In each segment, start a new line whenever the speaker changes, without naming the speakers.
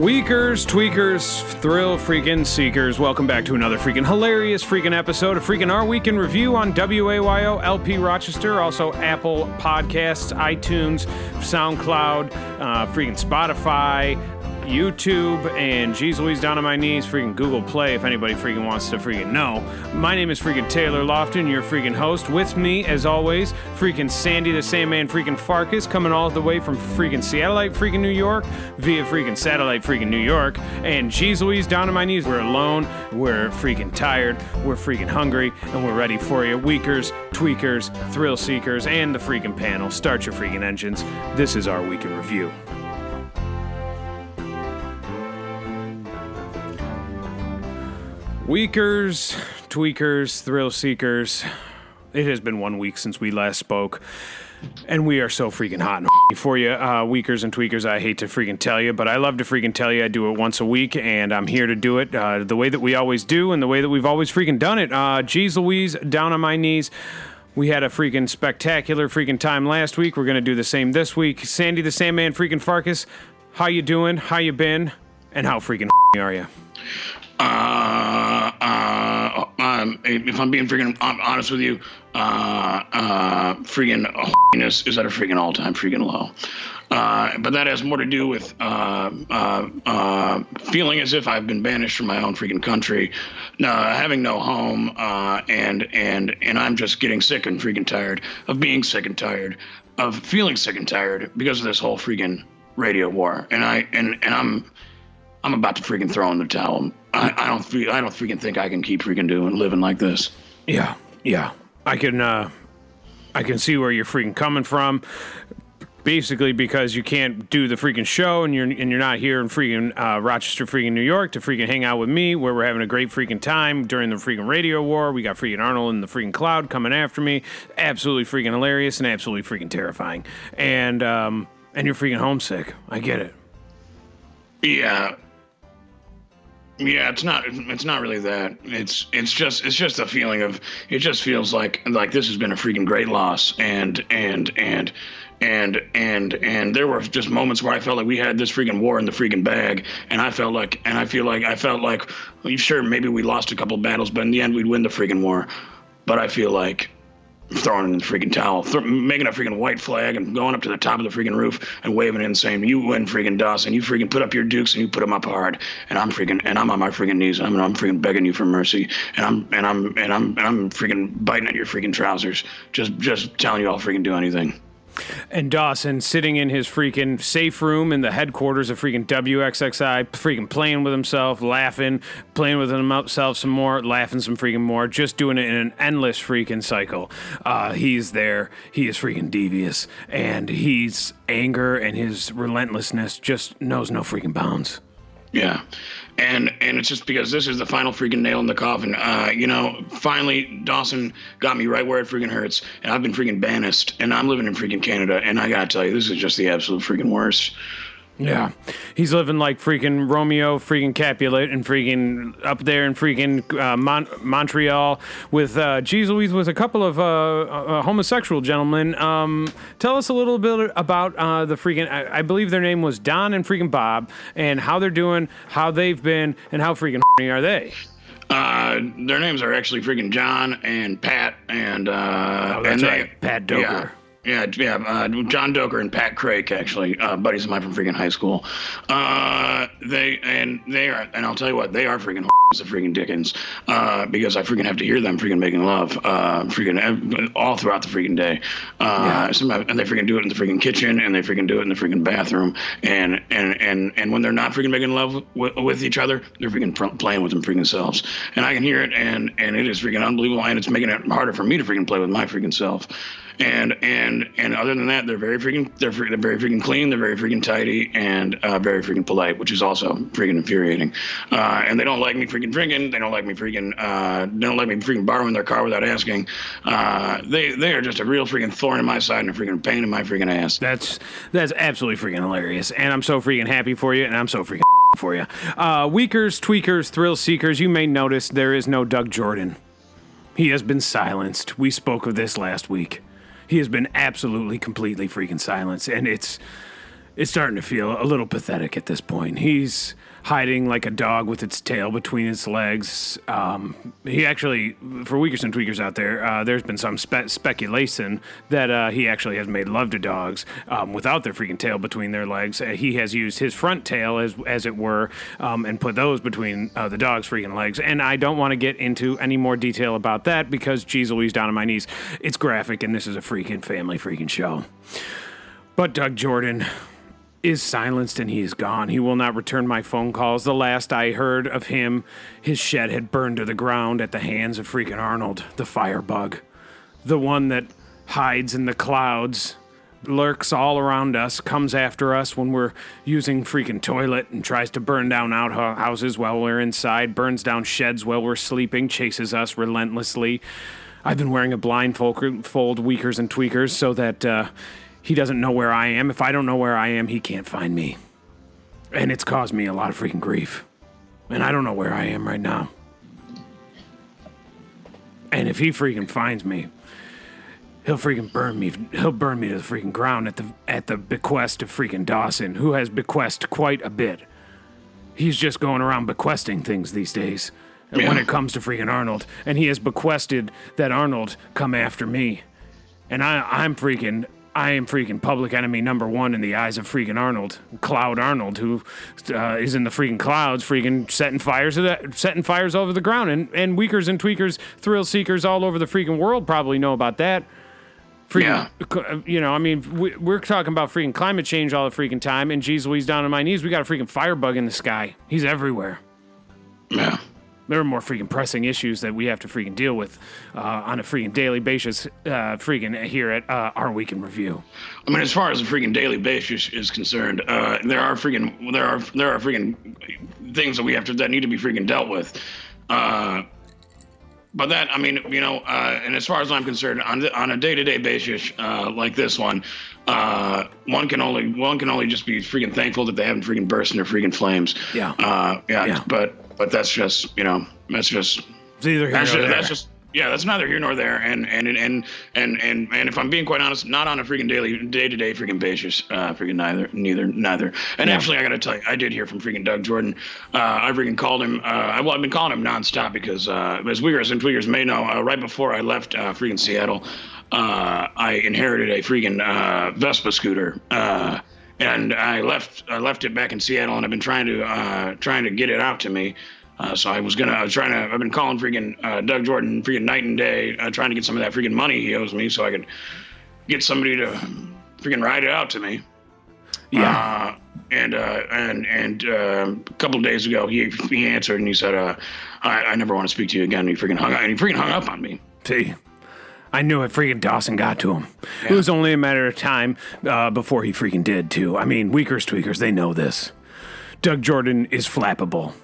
Weakers, tweakers, thrill freaking seekers, welcome back to another freaking hilarious freaking episode of freaking Our Week in Review on WAYO LP Rochester, also Apple Podcasts, iTunes, SoundCloud, freaking Spotify, YouTube, and geez Louise, down on my knees, freaking Google Play if anybody freaking wants to freaking know. My name is freaking Taylor Lofton, your freaking host. With me, as always, freaking Sandy the Sandman freaking Farkas, coming all the way from freaking Satellite freaking New York via freaking Satellite freaking New York. And geez Louise, down on my knees, we're alone, we're freaking tired, we're freaking hungry, and we're ready for you. Weakers, tweakers, thrill seekers, and the freaking panel. Start your freaking engines. This is Our Week in Review. Weakers, tweakers, thrill seekers, it has been 1 week since we last spoke, and we are so freaking hot and for you. Weakers and tweakers, I hate to freaking tell you, but I love to freaking tell you. I do it once a week, and I'm here to do it the way that we always do and the way that we've always freaking done it. Geez Louise, down on my knees. We had a freaking spectacular freaking time last week. We're going to do the same this week. Sandy the Sandman freaking Farkas, how you doing? How you been? And how freaking are you?
If I'm being freaking honest with you, freaking holiness is at a freaking all-time freaking low. But that has more to do with feeling as if I've been banished from my own freaking country, having no home, and I'm just getting sick and freaking tired of being sick and tired of feeling sick and tired because of this whole freaking radio war. And I'm about to freaking throw in the towel. I don't freaking think I can keep freaking living like this.
Yeah. I can see where you're freaking coming from. Basically, because you can't do the freaking show, and you're not here in freaking Rochester, freaking New York, to freaking hang out with me, where we're having a great freaking time during the freaking radio war. We got freaking Arnold in the freaking cloud coming after me. Absolutely freaking hilarious and absolutely freaking terrifying. And you're freaking homesick. I get it.
Yeah, it's not really that. It's just a feeling of, it just feels like this has been a freaking great loss, and there were just moments where I felt like we had this freaking war in the freaking bag, and I felt like well, sure, maybe we lost a couple of battles, but in the end we'd win the freaking war. But I feel like throwing in the freaking towel, making a freaking white flag and going up to the top of the freaking roof and waving it and saying, "You win, freaking Dawson. You freaking put up your dukes and you put them up hard." And I'm on my freaking knees. I'm freaking begging you for mercy. And I'm freaking biting at your freaking trousers. Just telling you I'll freaking do anything.
And Dawson sitting in his freaking safe room in the headquarters of freaking WXXI, freaking playing with himself, laughing, playing with himself some more, laughing some freaking more, just doing it in an endless freaking cycle. He's there. He is freaking devious. And his anger and his relentlessness just knows no freaking bounds.
Yeah. And it's just because this is the final freaking nail in the coffin. Finally, Dawson got me right where it freaking hurts, and I've been freaking banished, and I'm living in freaking Canada, and I gotta tell you, this is just the absolute freaking worst.
Yeah, he's living like freaking Romeo freaking Capulet and freaking up there in freaking Montreal with geez Louise, with a couple of homosexual gentlemen. Tell us a little bit about the freaking, I believe their name was Don and freaking Bob, and how they're doing, how they've been, and how freaking are they?
Their names are actually freaking John and Pat, and
that's right, Pat Doker.
Yeah, John Doker and Pat Craik, actually, buddies of mine from freaking high school. They are, and I'll tell you what, they are freaking the freaking Dickens, because I freaking have to hear them freaking making love, freaking all throughout the freaking day. And they freaking do it in the freaking kitchen, and they freaking do it in the freaking bathroom, and when they're not freaking making love with each other, they're freaking playing with them freaking selves, and I can hear it, and it is freaking unbelievable, and it's making it harder for me to freaking play with my freaking self. And other than that, they're very freaking clean, they're very freaking tidy, and very freaking polite, which is also freaking infuriating. And they don't like me freaking drinking. They don't like me freaking borrowing their car without asking. They are just a real freaking thorn in my side and a freaking pain in my freaking ass.
That's absolutely freaking hilarious, and I'm so freaking happy for you, and I'm so freaking for you. Weakers, tweakers, thrill seekers, you may notice there is no Doug Jordan. He has been silenced. We spoke of this last week. He has been absolutely, completely freaking silenced, and it's is starting to feel a little pathetic at this point. He's hiding like a dog with its tail between its legs. He actually, for Weakers and Tweakers out there, there's been some speculation that he actually has made love to dogs without their freaking tail between their legs. He has used his front tail, as it were, and put those between the dog's freaking legs. And I don't want to get into any more detail about that because, geez Louise, down on my knees, it's graphic and this is a freaking family freaking show. But Doug Jordan is silenced and he is gone. He will not return my phone calls. The last I heard of him, his shed had burned to the ground at the hands of freaking Arnold, the firebug. The one that hides in the clouds, lurks all around us, comes after us when we're using freaking toilet and tries to burn down outhouses while we're inside, burns down sheds while we're sleeping, chases us relentlessly. I've been wearing a blindfold, Weakers and Tweakers, so that he doesn't know where I am. If I don't know where I am, he can't find me. And it's caused me a lot of freaking grief. And I don't know where I am right now. And if he freaking finds me, he'll freaking burn me. He'll burn me to the freaking ground at the bequest of freaking Dawson, who has bequested quite a bit. He's just going around bequesting things these days. And when it comes to freaking Arnold. And he has bequested that Arnold come after me. And I am freaking public enemy number one in the eyes of freaking Arnold, Cloud Arnold, who is in the freaking clouds, freaking setting fires over the ground. And Weakers and Tweakers, thrill seekers all over the freaking world probably know about that. Freaking, you know, I mean, we're talking about freaking climate change all the freaking time, and geez Louise, down on my knees, we got a freaking firebug in the sky. He's everywhere.
Yeah.
There are more freaking pressing issues that we have to freaking deal with on a freaking daily basis freaking here at Our Week in Review.
I mean, as far as the freaking daily basis is concerned, there are freaking things that need to be freaking dealt with. But that, I mean, you know, and as far as I'm concerned, on a day-to-day basis like this one can only just be freaking thankful that they haven't freaking burst into freaking flames.
Yeah.
But that's just, you know, that's just.
It's either here or there.
That's just. Yeah, that's neither here nor there, and if I'm being quite honest, not on a freaking day-to-day freaking basis, freaking neither. And actually, I gotta tell you, I did hear from freaking Doug Jordan. I freaking called him. I've been calling him nonstop because, as Weakers and Tweakers may know, right before I left freaking Seattle, I inherited a freaking Vespa scooter. And I left it back in Seattle, and I've been trying to get it out to me. So I've been calling freaking Doug Jordan freaking night and day, trying to get some of that freaking money he owes me so I could get somebody to freaking ride it out to me.
Yeah.
And a couple of days ago, he answered and he said, I never want to speak to you again. And he freaking hung up on me.
See, I knew it. Freaking Dawson got to him.
Yeah.
It was only a matter of time before he freaking did, too. I mean, Weakers, Tweakers, they know this. Doug Jordan is flappable.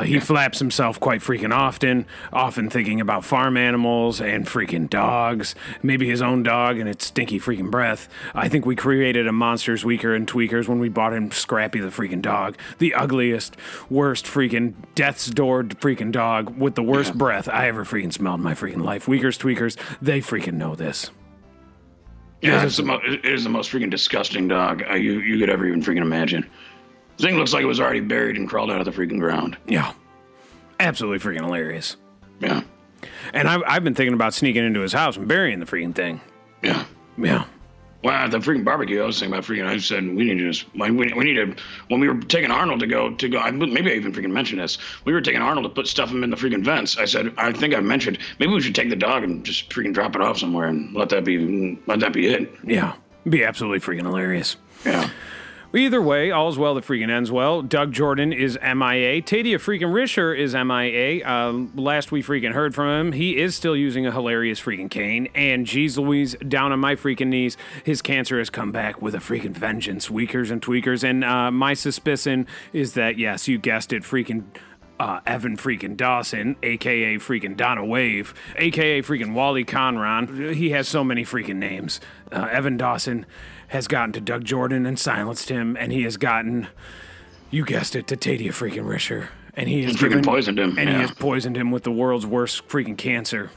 He flaps himself quite freaking often thinking about farm animals and freaking dogs, maybe his own dog and its stinky freaking breath. I think we created a monsters Weaker and Tweakers when we bought him Scrappy the freaking dog, the ugliest, worst freaking death's door freaking dog with the worst breath I ever freaking smelled in my freaking life. Weakers, Tweakers, they freaking know this.
Yeah, it is the most freaking disgusting dog you could ever even freaking imagine. The thing looks like it was already buried and crawled out of the freaking ground.
Yeah. Absolutely freaking hilarious.
Yeah.
And I've been thinking about sneaking into his house and burying the freaking thing.
Yeah.
Yeah.
Well, at the freaking barbecue, I was thinking about freaking, I said, we need to, when we were taking Arnold to go, maybe I even freaking mentioned this. We were taking Arnold to put stuff in the freaking vents. I said, I think I mentioned, maybe we should take the dog and just freaking drop it off somewhere and let that be it.
Yeah. Be absolutely freaking hilarious.
Yeah.
Either way, all's well that freaking ends well. Doug Jordan is MIA. Tadia freaking Risher is MIA. Last we freaking heard from him, he is still using a hilarious freaking cane. And geez Louise, down on my freaking knees, his cancer has come back with a freaking vengeance. Weakers and Tweakers. And my suspicion is that, yes, you guessed it, freaking Evan freaking Dawson, a.k.a. freaking Donna Wave, a.k.a. freaking Wally Conron. He has so many freaking names. Evan Dawson has gotten to Doug Jordan and silenced him, and he has gotten, you guessed it, to Tadia freaking Risher. And he has
freaking poisoned him.
And he has poisoned him with the world's worst freaking cancer.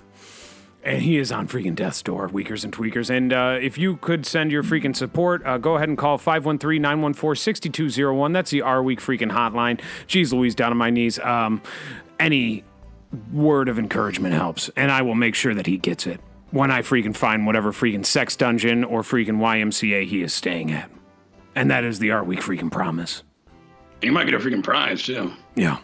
And he is on freaking death's door, Weakers and Tweakers. And if you could send your freaking support, go ahead and call 513-914-6201. That's the R Week freaking hotline. Jeez Louise, down on my knees. Any word of encouragement helps, and I will make sure that he gets it when I freaking find whatever freaking sex dungeon or freaking YMCA he is staying at. And that is the R Week freaking promise.
You might get a freaking prize, too.
Yeah.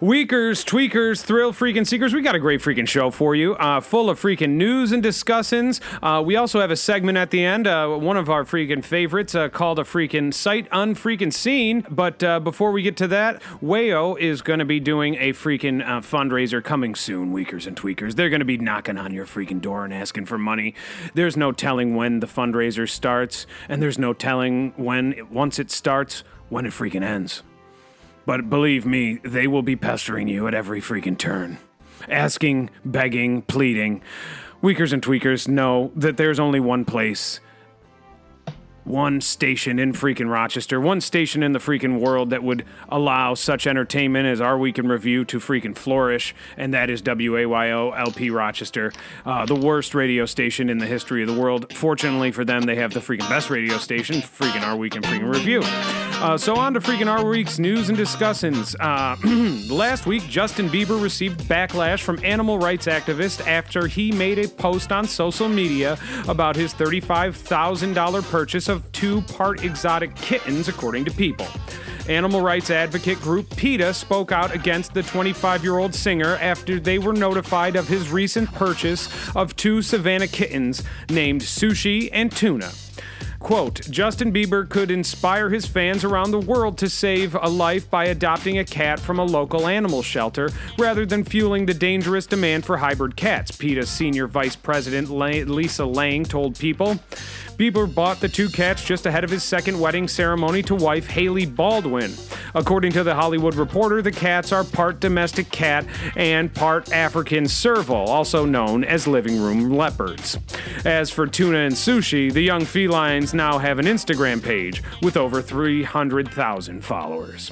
Weakers, tweakers, thrill freaking seekers, we got a great freaking show for you, full of freaking news and discussins. We also have a segment at the end, one of our freaking favorites, called a freaking sight unfreaking seen. But before we get to that, Wayo is going to be doing a freaking fundraiser coming soon, Weakers and tweakers. They're going to be knocking on your freaking door and asking for money. There's no telling when the fundraiser starts, and there's no telling once it starts, when it freaking ends. But believe me, they will be pestering you at every freaking turn. Asking, begging, pleading. Weakers and tweakers know that there's only one place, one station in freaking Rochester, one station in the freaking world that would allow such entertainment as Our Week in Review to freaking flourish, and that is WAYO LP Rochester, the worst radio station in the history of the world. Fortunately for them, they have the freaking best radio station, freaking Our Week in freaking Review. So on to freaking Our Week's news and discussins. Last week, Justin Bieber received backlash from animal rights activists after he made a post on social media about his $35,000 purchase of 2 part exotic kittens, according to People. Animal rights advocate group PETA spoke out against the 25-year-old singer after they were notified of his recent purchase of 2 Savannah kittens named Sushi and Tuna. Quote, Justin Bieber could inspire his fans around the world to save a life by adopting a cat from a local animal shelter rather than fueling the dangerous demand for hybrid cats, PETA's senior vice president Lisa Lang told People. Bieber bought the 2 cats just ahead of his second wedding ceremony to wife Hailey Baldwin. According to The Hollywood Reporter, the cats are part domestic cat and part African serval, also known as living room leopards. As for Tuna and Sushi, the young felines now have an Instagram page with over 300,000 followers.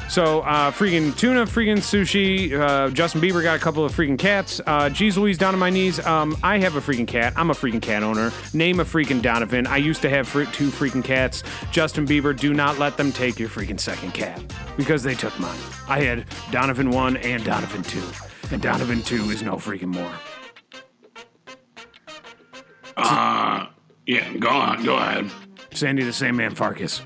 So, freaking Tuna, freaking Sushi, Justin Bieber got a couple of freaking cats. Jeez Louise, down on my knees. I have a freaking cat. I'm a freaking cat owner. Name a freaking Donovan. I used to have 2 freaking cats. Justin Bieber, do not let them take your freaking second cat. Because they took mine. I had Donovan 1 and Donovan 2. And Donovan 2 is no freaking more.
Yeah, go ahead.
Sandy the Sandman Farkas.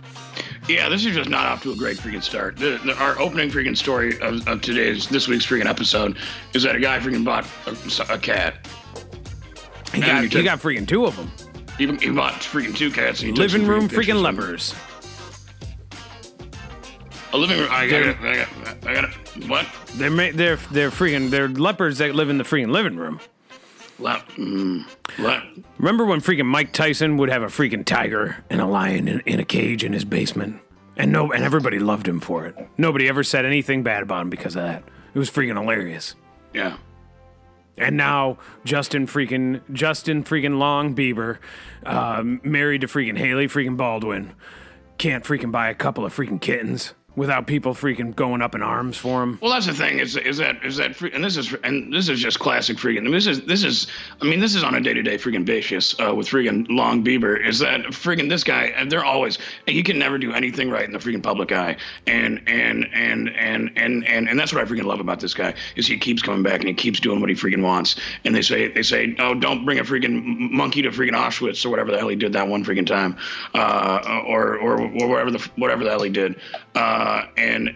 Yeah, this is just not off to a great freaking start. Our opening freaking story of this week's freaking episode is that a guy freaking bought a cat.
He got freaking 2 of them.
He bought freaking 2 cats. And he
living room freaking lepers.
A living room. I got it. What?
They're leopards that live in the freaking living room. Remember when freaking Mike Tyson would have a freaking tiger and a lion in a cage in his basement? And everybody loved him for it. Nobody ever said anything bad about him because of that. It was freaking hilarious.
Yeah.
And now Justin freaking Long Bieber, married to freaking Hailey freaking Baldwin, can't freaking buy a couple of freaking kittens without people freaking going up in arms for him.
Well, that's the thing. Is that and this is just classic freaking. I mean, this is on a day-to-day freaking basis with freaking Long Bieber. Is that freaking this guy? And they're always, he can never do anything right in the freaking public eye. And that's what I freaking love about this guy is he keeps coming back and he keeps doing what he freaking wants. And they say, oh, don't bring a freaking monkey to freaking Auschwitz or whatever the hell he did that one freaking time, or whatever the hell he did. And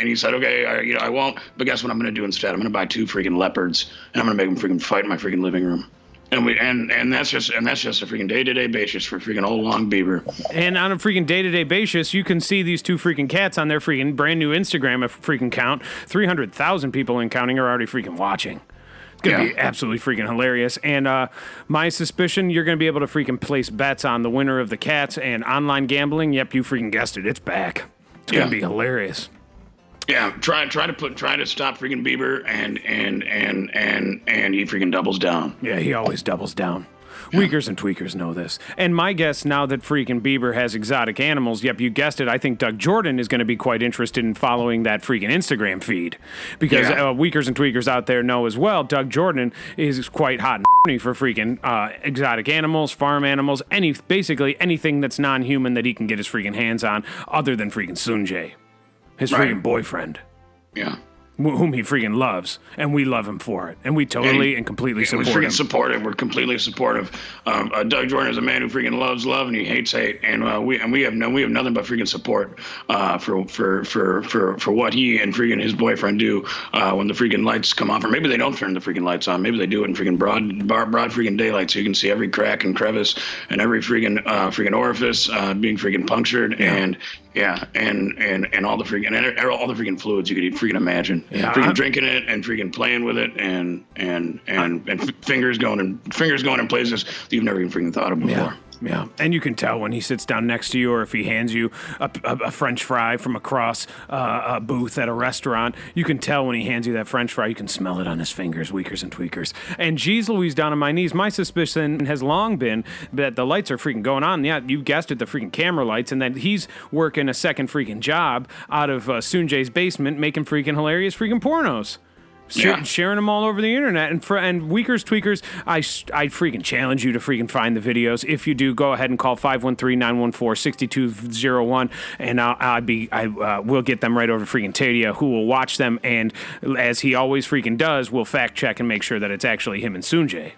he said, okay, I won't. But guess what I'm going to do instead? I'm going to buy 2 freaking leopards, and I'm going to make them freaking fight in my freaking living room. And that's just a freaking day-to-day basis for freaking old Long Bieber.
And on a freaking day-to-day basis, you can see these 2 freaking cats on their freaking brand new Instagram freaking count. 300,000 people and counting are already freaking watching. It's going to be absolutely freaking hilarious. And my suspicion, you're going to be able to freaking place bets on the winner of the cats and online gambling. Yep, you freaking guessed it. It's back. It's going to be hilarious.
Yeah, try to stop freaking Bieber and he freaking doubles down.
Yeah, he always doubles down. Weakers and tweakers know this. And my guess, now that freaking Bieber has exotic animals, yep, you guessed it, I think Doug Jordan is going to be quite interested in following that freaking Instagram feed. Because weakers and tweakers out there know as well, Doug Jordan is quite hot and horny for freaking exotic animals, farm animals, basically anything that's non-human that he can get his freaking hands on other than freaking Sunjay, his freaking boyfriend.
Yeah.
Whom he freaking loves, and we love him for it, and we totally and completely support him.
We're freaking supportive. We're completely supportive. Doug Jordan is a man who freaking loves love and he hates hate, and we have nothing but freaking support for what he and freaking his boyfriend do when the freaking lights come off, or maybe they don't turn the freaking lights on. Maybe they do it in freaking broad freaking daylight, so you can see every crack and crevice and every freaking orifice being freaking punctured, and all the freaking fluids you could freaking imagine.
Yeah,
freaking drinking it and freaking playing with it and fingers going in places that you've never even freaking thought of before.
Yeah, and you can tell when he sits down next to you, or if he hands you a French fry from across a booth at a restaurant. You can tell when he hands you that French fry. You can smell it on his fingers, weakers and tweakers. And geez Louise, down on my knees, my suspicion has long been that the lights are freaking going on. Yeah, you guessed it, the freaking camera lights, and that he's working a second freaking job out of Sunjay's basement making freaking hilarious freaking pornos. Sharing them all over the internet. And weakers, tweakers, I freaking challenge you to freaking find the videos. If you do, go ahead and call 513-914-6201, and I will get them right over to freaking Tadia, who will watch them, and as he always freaking does, will fact check and make sure that it's actually him and Sunjay.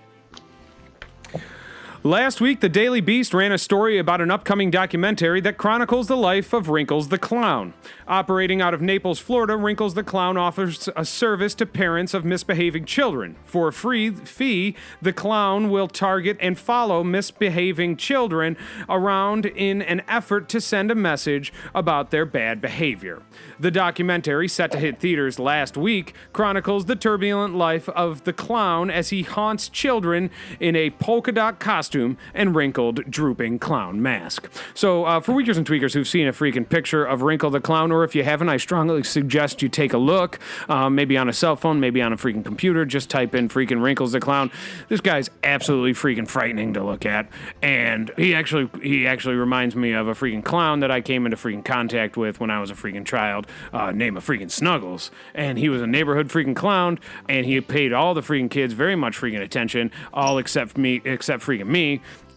Last week, the Daily Beast ran a story about an upcoming documentary that chronicles the life of Wrinkles the Clown. Operating out of Naples, Florida, Wrinkles the Clown offers a service to parents of misbehaving children. For a free fee, the clown will target and follow misbehaving children around in an effort to send a message about their bad behavior. The documentary, set to hit theaters last week, chronicles the turbulent life of the clown as he haunts children in a polka dot costume and wrinkled, drooping clown mask. So, for weakers and tweakers who've seen a freaking picture of Wrinkle the Clown, or if you haven't, I strongly suggest you take a look, maybe on a cell phone, maybe on a freaking computer, just type in freaking Wrinkles the Clown. This guy's absolutely freaking frightening to look at, and he actually reminds me of a freaking clown that I came into freaking contact with when I was a freaking child, named a freaking Snuggles, and he was a neighborhood freaking clown, and he paid all the freaking kids very much freaking attention, all except freaking me.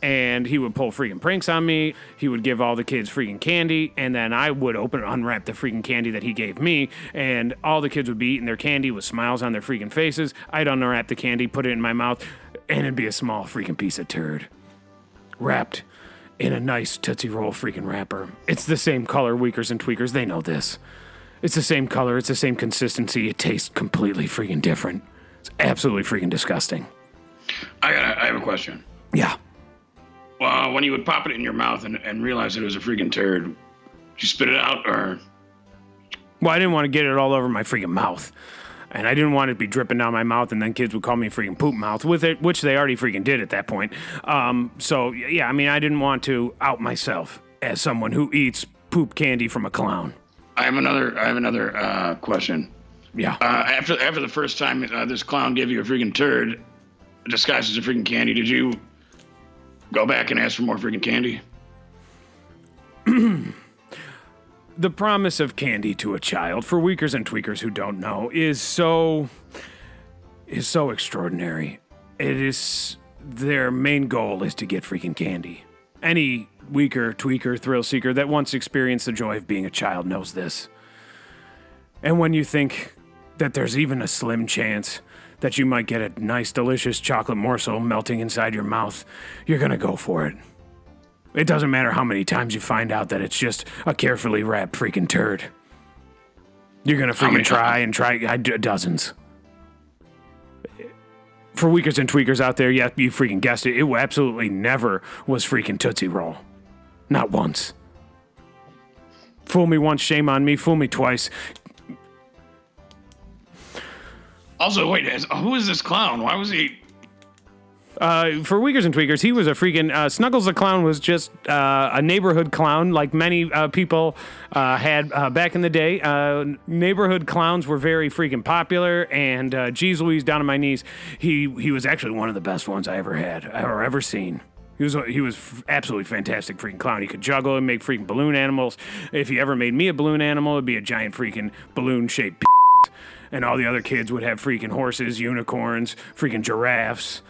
And he would pull freaking pranks on me. He would give all the kids freaking candy, and then I would unwrap the freaking candy that he gave me, and all the kids would be eating their candy with smiles on their freaking faces. I'd unwrap the candy, put it in my mouth, and it'd be a small freaking piece of turd wrapped in a nice Tootsie Roll freaking wrapper. It's the same color, weakers and tweakers. They know this. It's the same color. It's the same consistency. It tastes completely freaking different. It's absolutely freaking disgusting.
I have a question.
Yeah.
Well, when you would pop it in your mouth and realize it was a freaking turd, did you spit it out, or?
Well, I didn't want to get it all over my freaking mouth. And I didn't want it to be dripping down my mouth, and then kids would call me freaking poop mouth with it, which they already freaking did at that point. So, yeah, I mean, I didn't want to out myself as someone who eats poop candy from a clown.
I have another question.
Yeah.
After the first time this clown gave you a freaking turd disguised as a freaking candy, did you go back and ask for more freaking candy?
The promise of candy to a child, for weakers and tweakers who don't know, is so extraordinary. Their main goal is to get freaking candy. Any weaker, tweaker, thrill seeker that once experienced the joy of being a child knows this. And when you think that there's even a slim chance that you might get a nice, delicious chocolate morsel melting inside your mouth, you're gonna go for it. It doesn't matter how many times you find out that it's just a carefully wrapped freaking turd. You're gonna freaking try dozens. For weakers and tweakers out there, yeah, you freaking guessed it. It absolutely never was freaking Tootsie Roll. Not once. Fool me once, shame on me. Fool me twice.
Also, wait, who is this clown? Why was he...
For Weakers and Tweakers, he was a freaking... Snuggles the Clown was just a neighborhood clown like many people had back in the day. Neighborhood clowns were very freaking popular, and geez Louise, down on my knees, he was actually one of the best ones I ever had or ever seen. He was absolutely fantastic freaking clown. He could juggle and make freaking balloon animals. If he ever made me a balloon animal, it'd be a giant freaking balloon-shaped and all the other kids would have freaking horses, unicorns, freaking giraffes,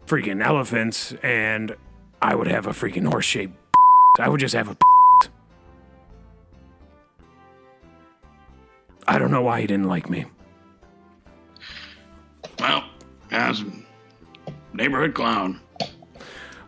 freaking elephants, and I would have a freaking horse-shaped I would just have a I don't know why he didn't like me.
Well, as neighborhood clown.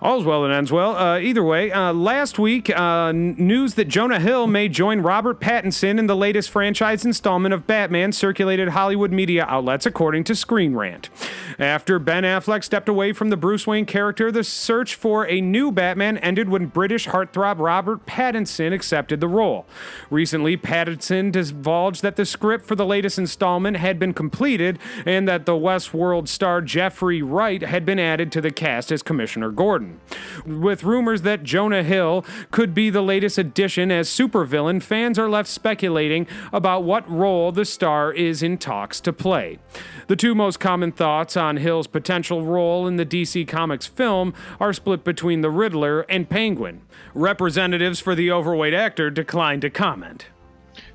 All's well that ends well. Either way, last week, news that Jonah Hill may join Robert Pattinson in the latest franchise installment of Batman circulated Hollywood media outlets, according to Screen Rant. After Ben Affleck stepped away from the Bruce Wayne character, the search for a new Batman ended when British heartthrob Robert Pattinson accepted the role. Recently, Pattinson divulged that the script for the latest installment had been completed and that the Westworld star Jeffrey Wright had been added to the cast as Commissioner Gordon. With rumors that Jonah Hill could be the latest addition as supervillain, fans are left speculating about what role the star is in talks to play. The two most common thoughts on Hill's potential role in the DC Comics film are split between the Riddler and Penguin. Representatives for the overweight actor declined to comment.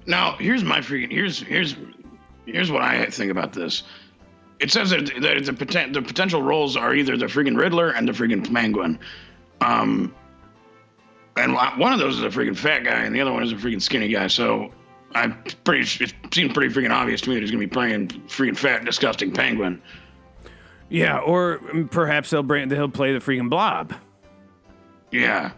Now, here's my freaking here's what I think about this. It says that the potential roles are either the freaking Riddler and the freaking Penguin. And one of those is a freaking fat guy, and the other one is a freaking skinny guy. So it seems pretty freaking obvious to me that he's going to be playing freaking fat, disgusting Penguin.
Yeah, or perhaps he'll play the freaking Blob.
Yeah.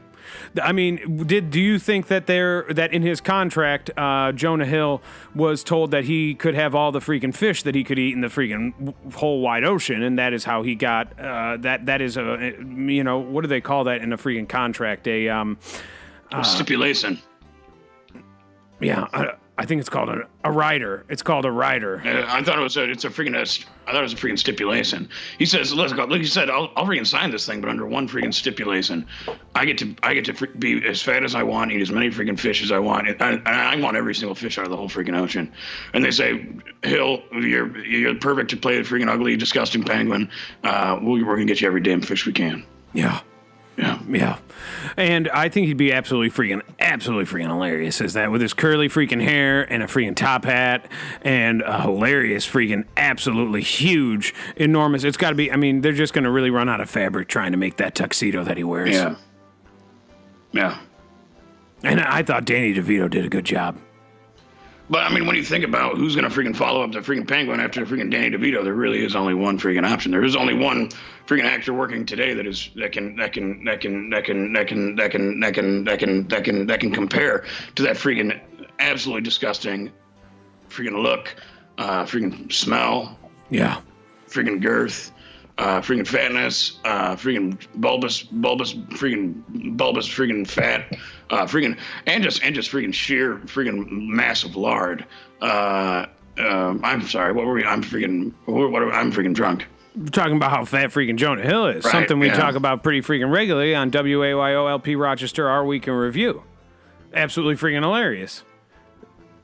I mean, do you think that in his contract, Jonah Hill was told that he could have all the freaking fish that he could eat in the freaking whole wide ocean, and that is how he got that is a what do they call that in a freaking contract? A
stipulation.
Yeah, I think it's called a rider. It's called a rider.
I thought it was a freaking stipulation. He says, "Look, he said, I'll freaking sign this thing, but under one freaking stipulation. I get to be as fat as I want, eat as many freaking fish as I want, and I want every single fish out of the whole freaking ocean." And they say, "Hill, you're perfect to play the freaking ugly, disgusting Penguin. We're gonna get you every damn fish we can."
Yeah. Yeah. And I think he'd be absolutely freaking hilarious as that with his curly freaking hair and a freaking top hat and a hilarious freaking absolutely huge, enormous. It's got to be, I mean, they're just going to really run out of fabric trying to make that tuxedo that he wears.
Yeah. Yeah.
And I thought Danny DeVito did a good job.
But I mean, when you think about who's going to freaking follow up the freaking Penguin after the freaking Danny DeVito, there really is only one freaking option. There is only one freaking actor working today that can compare to that freaking absolutely disgusting freaking look, freaking smell,
yeah,
freaking girth, freaking fatness, freaking bulbous freaking fat, freaking and just freaking sheer freaking massive lard. I'm sorry, what were we? I'm freaking drunk.
We're talking about how fat freaking Jonah Hill is.
Right,
something we
yeah.
talk about pretty freaking regularly on WAYO LP Rochester, Our Week in Review. Absolutely freaking hilarious.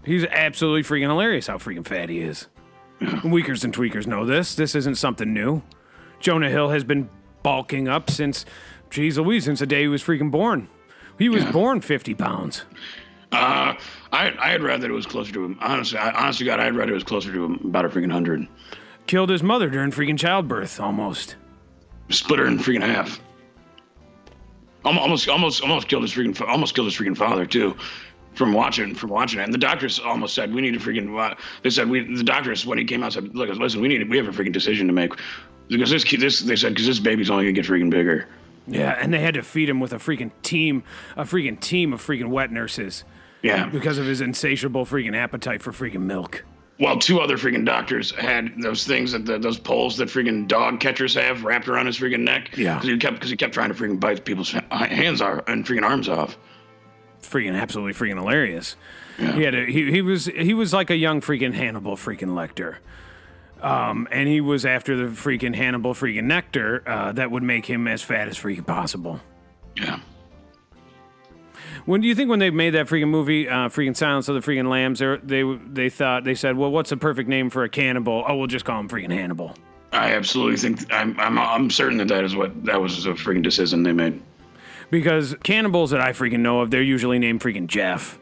He's absolutely freaking hilarious how freaking fat he is.
Yeah.
Weakers and tweakers know this. This isn't something new. Jonah Hill has been bulking up since the day he was freaking born. He was born 50 pounds.
I'd rather it was closer to him. Honestly, God, I'd rather it was closer to him, about a freaking 100.
Killed his mother during freaking childbirth, almost.
Split her in freaking half. Almost killed his freaking father too. From watching it, and the doctors almost said we need to freaking. They said the doctors when he came out said, "Look, listen, we have a freaking decision to make because this baby's only gonna get freaking bigger."
Yeah, and they had to feed him with a freaking team of freaking wet nurses.
Yeah,
because of his insatiable freaking appetite for freaking milk.
While two other freaking doctors had those things those poles that freaking dog catchers have wrapped around his freaking neck.
Yeah,
because he kept trying to freaking bite people's hands off and freaking arms off.
Freaking absolutely freaking hilarious.
Yeah.
He was like a young freaking Hannibal freaking Lecter. And he was after the freaking Hannibal freaking nectar that would make him as fat as freaking possible.
Yeah.
When do you think when they made that freaking movie, freaking Silence of the freaking Lambs, they said, well, what's the perfect name for a cannibal? Oh, we'll just call him freaking Hannibal.
I absolutely think I'm certain that was a freaking decision they made.
Because cannibals that I freaking know of, they're usually named freaking Jeff.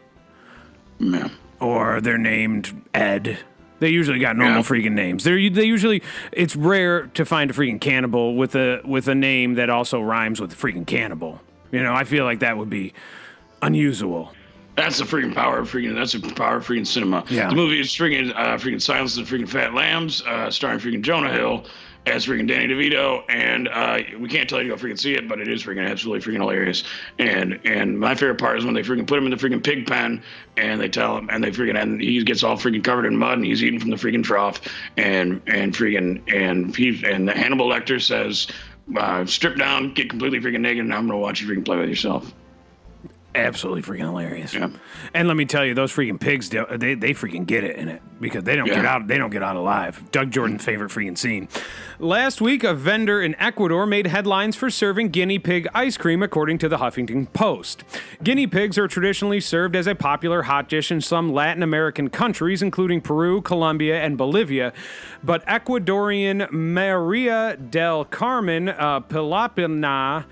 Yeah.
Or they're named Ed. They usually got normal freaking names. They usually, it's rare to find a freaking cannibal with a name that also rhymes with freaking cannibal. You know, I feel like that would be unusual.
That's the freaking power of freaking cinema.
Yeah.
The movie is freaking Silence of the freaking Fat Lambs, starring freaking Jonah Hill as freaking Danny DeVito, and we can't tell you to go freaking see it, but it is freaking absolutely freaking hilarious. And my favorite part is when they freaking put him in the freaking pig pen, and they tell him, and he gets all freaking covered in mud, and he's eating from the freaking trough, and the Hannibal Lecter says, strip down, get completely freaking naked, and I'm gonna watch you freaking play with yourself.
Absolutely freaking hilarious.
Yeah.
And let me tell you, those freaking pigs, they freaking get it in it because they don't get out. They don't get out alive. Doug Jordan's favorite freaking scene. Last week, a vendor in Ecuador made headlines for serving guinea pig ice cream, according to the Huffington Post. Guinea pigs are traditionally served as a popular hot dish in some Latin American countries, including Peru, Colombia, and Bolivia. But Ecuadorian Maria del Carmen Pilapina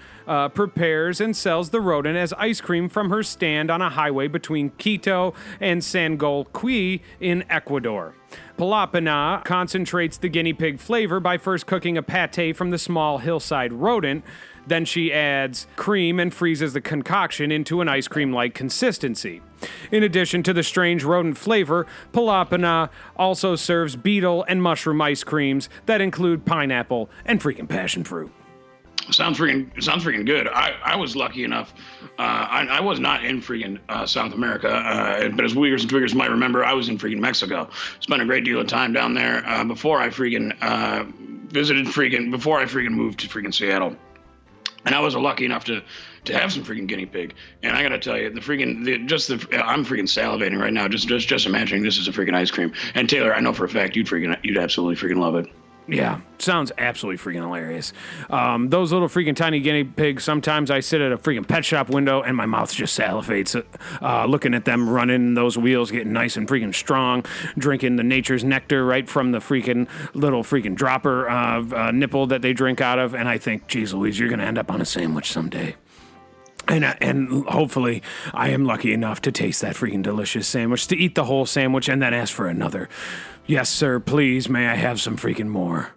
prepares and sells the rodent as ice cream from her stand on a highway between Quito and Sangolquí in Ecuador. Pilapina concentrates the guinea pig flavor by first cooking a pate from the small hillside rodent. Then she adds cream and freezes the concoction into an ice cream-like consistency. In addition to the strange rodent flavor, Pilapina also serves beetle and mushroom ice creams that include pineapple and freaking passion fruit.
Sounds freaking good. I was lucky enough. I was not in freaking South America, but as Uyghurs and Twiggers might remember, I was in freaking Mexico. Spent a great deal of time down there before I freaking moved to freaking Seattle. And I was lucky enough to have some freaking guinea pig. And I gotta tell you, I'm freaking salivating right now just imagining this is a freaking ice cream. And Taylor, I know for a fact you'd absolutely freaking love it.
Yeah, sounds absolutely freaking hilarious. Those little freaking tiny guinea pigs, sometimes I sit at a freaking pet shop window and my mouth just salivates looking at them running those wheels, getting nice and freaking strong, drinking the nature's nectar right from the freaking little freaking dropper nipple that they drink out of. And I think, geez Louise, you're going to end up on a sandwich someday. And hopefully I am lucky enough to taste that freaking delicious sandwich, to eat the whole sandwich and then ask for another. Yes, sir, please, may I have some freaking more?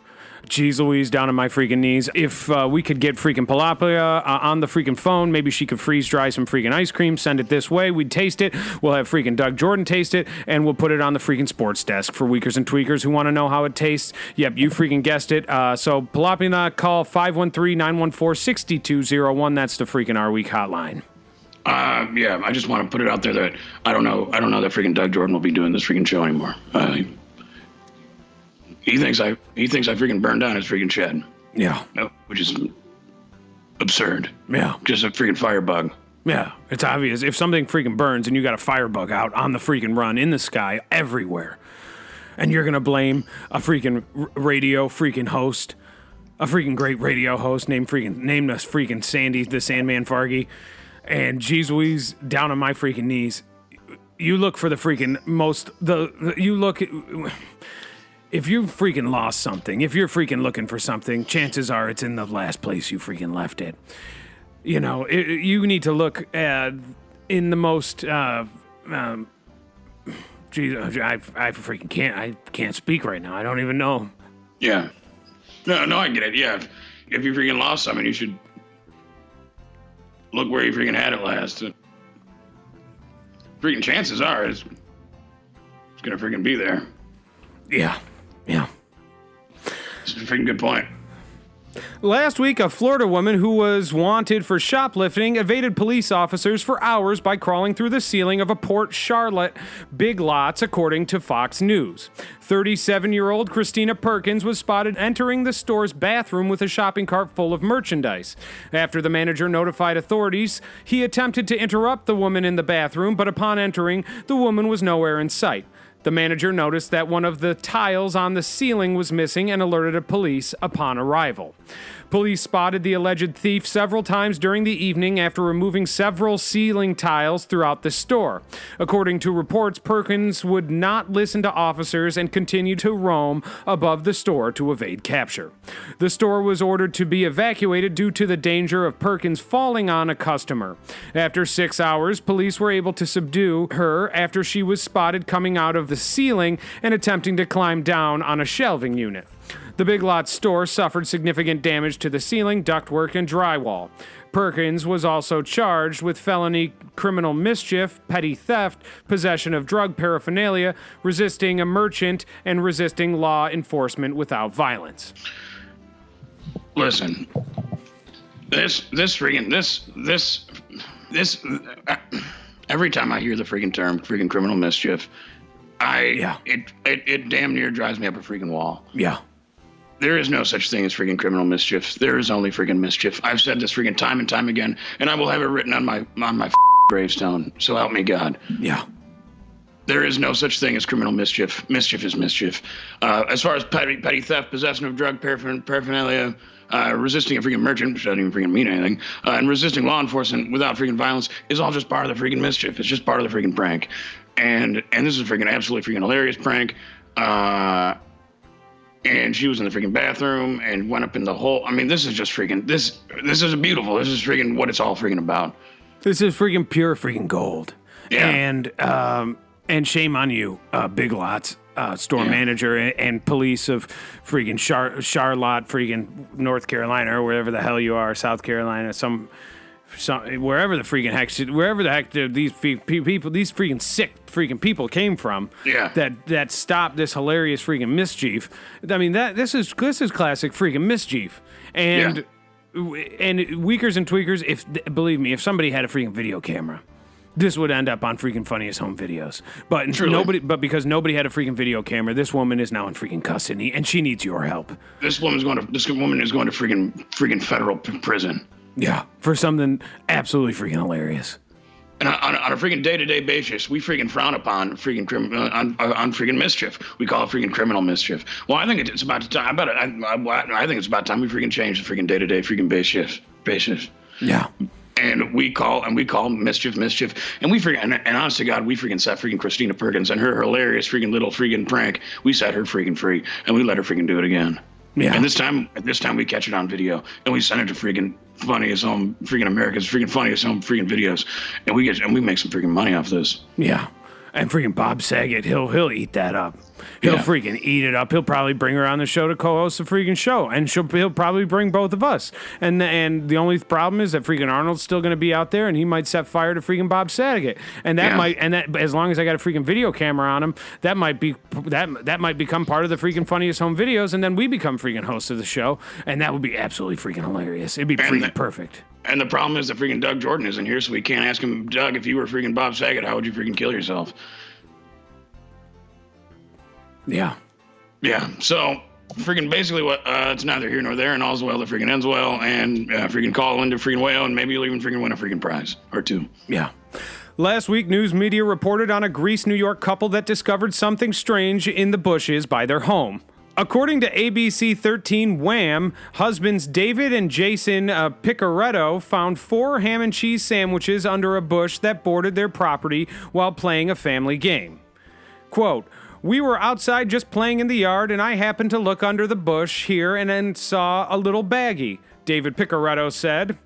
Jeez Louise, down on my freaking knees. If we could get freaking Pilapia on the freaking phone, maybe she could freeze dry some freaking ice cream, send it this way, we'd taste it, we'll have freaking Doug Jordan taste it, and we'll put it on the freaking sports desk for weakers and tweakers who want to know how it tastes. Yep, you freaking guessed it. So Pilapia, call 513-914-6201. That's the freaking Our Week hotline.
Yeah, I just want to put it out there that I don't know that freaking Doug Jordan will be doing this freaking show anymore. He thinks I freaking burned down his freaking shed.
Yeah.
Which is absurd.
Yeah.
Just a freaking firebug.
Yeah. It's obvious. If something freaking burns and you got a firebug out on the freaking run in the sky everywhere, and you're going to blame a freaking radio freaking host, a freaking great radio host named us freaking Sandy the Sandman Fargy, and geez Louise, down on my freaking knees, you look for the freaking if you freaking lost something, if you're freaking looking for something, chances are it's in the last place you freaking left it. You know, you need to look in the most, geez, I freaking I can't speak right now. I don't even know.
Yeah. No, I get it. Yeah. If you freaking lost something, you should look where you freaking had it last. Freaking chances are it's gonna freaking be there.
Yeah.
It's a freaking good point.
Last week, a Florida woman who was wanted for shoplifting evaded police officers for hours by crawling through the ceiling of a Port Charlotte Big Lots, according to Fox News. 37-year-old Christina Perkins was spotted entering the store's bathroom with a shopping cart full of merchandise. After the manager notified authorities, he attempted to interrupt the woman in the bathroom, but upon entering, the woman was nowhere in sight. The manager noticed that one of the tiles on the ceiling was missing and alerted police upon arrival. Police spotted the alleged thief several times during the evening after removing several ceiling tiles throughout the store. According to reports, Perkins would not listen to officers and continued to roam above the store to evade capture. The store was ordered to be evacuated due to the danger of Perkins falling on a customer. After 6 hours, police were able to subdue her after she was spotted coming out of the ceiling and attempting to climb down on a shelving unit. The Big Lots store suffered significant damage to the ceiling, ductwork, and drywall. Perkins was also charged with felony criminal mischief, petty theft, possession of drug paraphernalia, resisting a merchant, and resisting law enforcement without violence.
Listen, every time I hear the freaking term freaking criminal mischief, it damn near drives me up a freaking wall.
Yeah.
There is no such thing as freaking criminal mischief. There is only freaking mischief. I've said this freaking time and time again, and I will have it written on my gravestone. So help me God.
Yeah.
There is no such thing as criminal mischief. Mischief is mischief. As far as petty theft, possession of drug paraphernalia, resisting a freaking merchant, which doesn't even freaking mean anything, and resisting law enforcement without freaking violence is all just part of the freaking mischief. It's just part of the freaking prank. And this is a freaking absolutely freaking hilarious prank. And she was in the freaking bathroom and went up in the hole. I mean, this is just freaking, this is beautiful. This is freaking what it's all freaking about.
This is freaking pure freaking gold.
Yeah.
And shame on you, Big Lots store manager and police of freaking Charlotte, freaking North Carolina, or wherever the hell you are, South Carolina, some wherever the freaking heck these people, these freaking sick freaking people came from.
Yeah.
That stopped this hilarious freaking mischief. I mean, this is classic freaking mischief. And Weakers and Tweakers, believe me, if somebody had a freaking video camera, this would end up on freaking Funniest Home Videos. But because nobody had a freaking video camera, this woman is now in freaking custody, and she needs your help.
This woman is going to freaking federal prison.
Yeah, for something absolutely freaking hilarious.
And on a freaking day-to-day basis, we freaking frown upon freaking on freaking mischief. We call it freaking criminal mischief. Well, I think it's about time. I think it's about time we freaking change the freaking day-to-day freaking basis.
Yeah.
And we call mischief, and we freaking and honest to God, we freaking set freaking Christina Perkins and her hilarious freaking little freaking prank. We set her freaking free, and we let her freaking do it again. Yeah. And this time we catch it on video, and we send it to freaking Funniest Home, freaking America's freaking Funniest Home freaking videos, and we make some freaking money off this.
Yeah. And freaking Bob Saget, he'll eat that up. He'll freaking eat it up. He'll probably bring her on the show to co-host the freaking show, and he'll probably bring both of us. And the only problem is that freaking Arnold's still going to be out there, and he might set fire to freaking Bob Saget. And that as long as I got a freaking video camera on him, that might become part of the freaking Funniest Home Videos, and then we become freaking hosts of the show, and that would be absolutely freaking hilarious. It'd be freaking perfect.
And the problem is that freaking Doug Jordan isn't here, so we can't ask him, Doug, if you were freaking Bob Saget, how would you freaking kill yourself?
Yeah.
Yeah. So freaking basically what it's neither here nor there, and all's well that freaking ends well, and freaking call into freaking whale, and maybe you'll even freaking win a freaking prize or two.
Yeah. Last week, news media reported on a Greece, New York couple that discovered something strange in the bushes by their home. According to ABC 13 Wham, husbands David and Jason Picaretto found 4 ham and cheese sandwiches under a bush that bordered their property while playing a family game. Quote, "We were outside just playing in the yard, and I happened to look under the bush here and then saw a little baggie," David Picaretto said.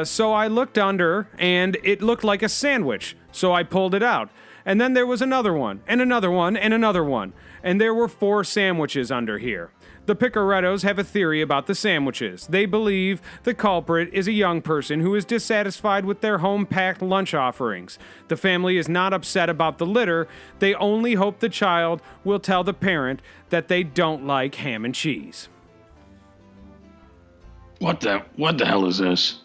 So I looked under, and it looked like a sandwich, so I pulled it out. And then there was another one, and another one, and another one. And there were 4 sandwiches under here. The Picarettos have a theory about the sandwiches. They believe the culprit is a young person who is dissatisfied with their home-packed lunch offerings. The family is not upset about the litter. They only hope the child will tell the parent that they don't like ham and cheese.
What the hell is this?